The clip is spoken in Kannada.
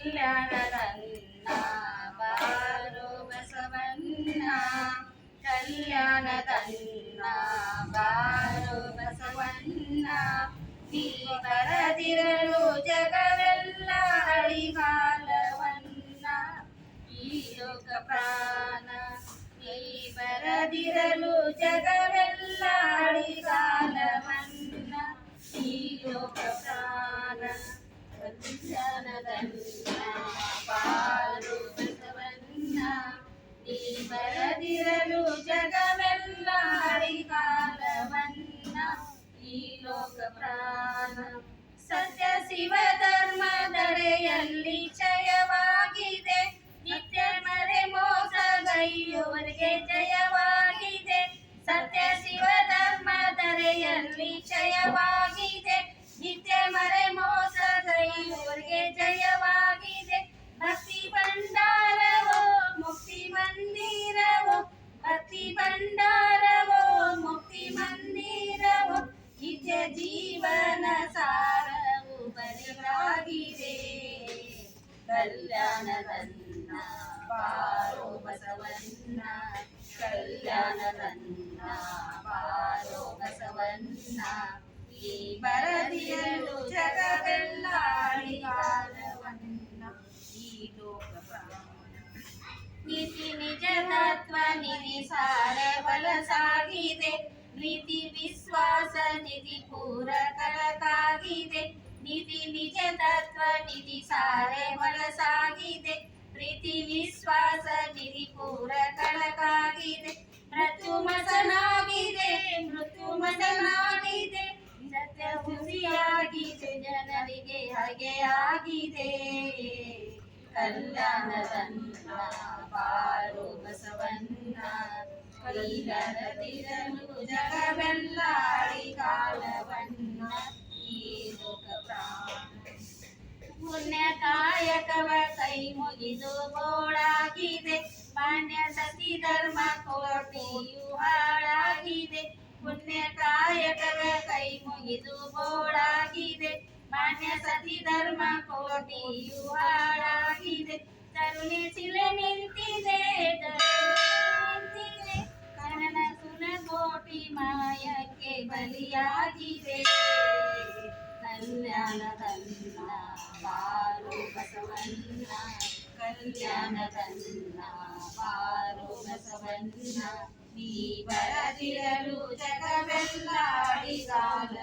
ಕಲ್ಯಾಣದನ್ನ ಬಾರೋ ಬಸವಣ್ಣ ಕಲ್ಯಾಣದನ್ನ ಬಾರೋ ಬಸವಣ್ಣ ನೀ ಬರದಿರಲು ಜಗವೆಲ್ಲ ಅಳಿಗಾಲವನ್ನ ಈ ಲೋಕ ಪ್ರಾಣ ನೀ ಬರದಿರಲು ಜಗವೆಲ್ಲ ಅಳಿಗಾಲವನ್ನ ಈ ಲೋಕ ಪ್ರಾಣ ಕಲ್ಯಾಣದನ್ನ ಬಾರೋ ಬಸವಣ್ಣ ನೀ ಬರದಿರಲು ಜಗವೆಲ್ಲ ಅಳಿಗಾಲವನ್ನ ಈ ಲೋಕ ಪ್ರಾಣ ಸತ್ಯ ಶಿವ ಧರ್ಮ ಧರೆಯಲ್ಲಿ ಜಯವಾಗಿದೆ ನಿತ್ಯ ಮರೆ ಮೋಸಗೈಯುವರಿಗೆ ಜಯವಾಗಿದೆ ಸತ್ಯ ಶಿವ ಧರ್ಮ ಧರೆಯಲ್ಲಿ ಜಯವಾಗಿದೆ ನಿತ್ಯ ಮರೆ ಮೋಸಗೈಯುವರಿಗೆ ಜಯವಾಗಿದೆ ಭಕ್ತಿ ಭಂಡಾರವೋ ಮುಕ್ತಿ ಮಂದಿರವೋ ಭಕ್ತಿ ಭಂಡಾರವೋ ಮುಕ್ತಿ ಮಂದಿರವೋ ನಿತ್ಯ ಜೀವನ ಸಾರವು ಬದಲಾಗಿದೆ ಕಲ್ಯಾಣದನ್ನ ಬಾರೋ ಬಸವಣ್ಣ ಕಲ್ಯಾಣದನ್ನ ಬಾರೋ ಬಸವಣ್ಣ ಈ ಬರದಿರಲು ಜಗವೆಲ್ಲ ಅಳಿಗಾಲವನ್ನ ಈ ಲೋಕ ನೀತಿ ನಿಜ ತತ್ವ ನಿಧಿ ಸಾರ ಬಲ ಸಾಗಿದೆ ಪ್ರೀತಿ ವಿಶ್ವಾಸ ನಿಧಿ ಪೂರಕರಕ್ಕಾಗಿದೆ ನಿಧಿ ನಿಜ ತತ್ವ ನಿಧಿ ಸಾರೆ ಬಲ ಸಾಗಿದೆ ಪ್ರೀತಿ ವಿಶ್ವಾಸ ನಿಧಿ ಪೂರಕರಕ್ಕಾಗಿದೆ ಮೃತ್ಯುಮಸನಾಗಿದೆ ಮೃತ್ಯುಮಸನಾಗಿದೆ ಸತ್ಯ ಹುಸಿಯಾಗಿದೆ ಜನರಿಗೆ ಹಾಗೆ ಆಗಿದೆ ಕಲ್ಯಾಣದನ್ನ ಬಾರೋ ಬಸವಣ್ಣ ಕೈಲರದಿರಲು ಜಗವೆಲ್ಲ ಅಳಿಗಾಲವನ್ನ ಈ ಲೋಕ ಪ್ರಾಣ ಪುಣ್ಯ ಕಾಯಕವ ಕೈ ಮುಗಿದು ಗೋಳಾಗಿದೆ ಮಾನ್ಯ ಸತಿ ಧರ್ಮ ಕೋಟಿಯು ಹಾಳಾಗಿದೆ ಪುಣ್ಯ ಕಾಯಕವ ಕೈ ಮುಗಿದು ಗೋಳಾಗಿದೆ ಮಾನ್ಯ ಸತಿ ಧರ್ಮ ಕೋಟಿಯು ಹಾಳಾಗಿದೆ ತರುಣಿ ಶಿಲೆ ನಿಂತಿದೆ ಕನ್ನಡ ಸುಲಕೋಟಿ ಮಾಯಕ್ಕೆ ಬಲಿಯಾಗಿದೆ ಕಲ್ಯಾಣದನ್ನ ಬಾರೋ ಬಸವಣ್ಣ ಕಲ್ಯಾಣದನ್ನ ಬಾರೋ ಬಸವಣ್ಣ ನೀ ಬರದಿರಲು ಜಗವೆಲ್ಲ ಅಳಿಗಾಲ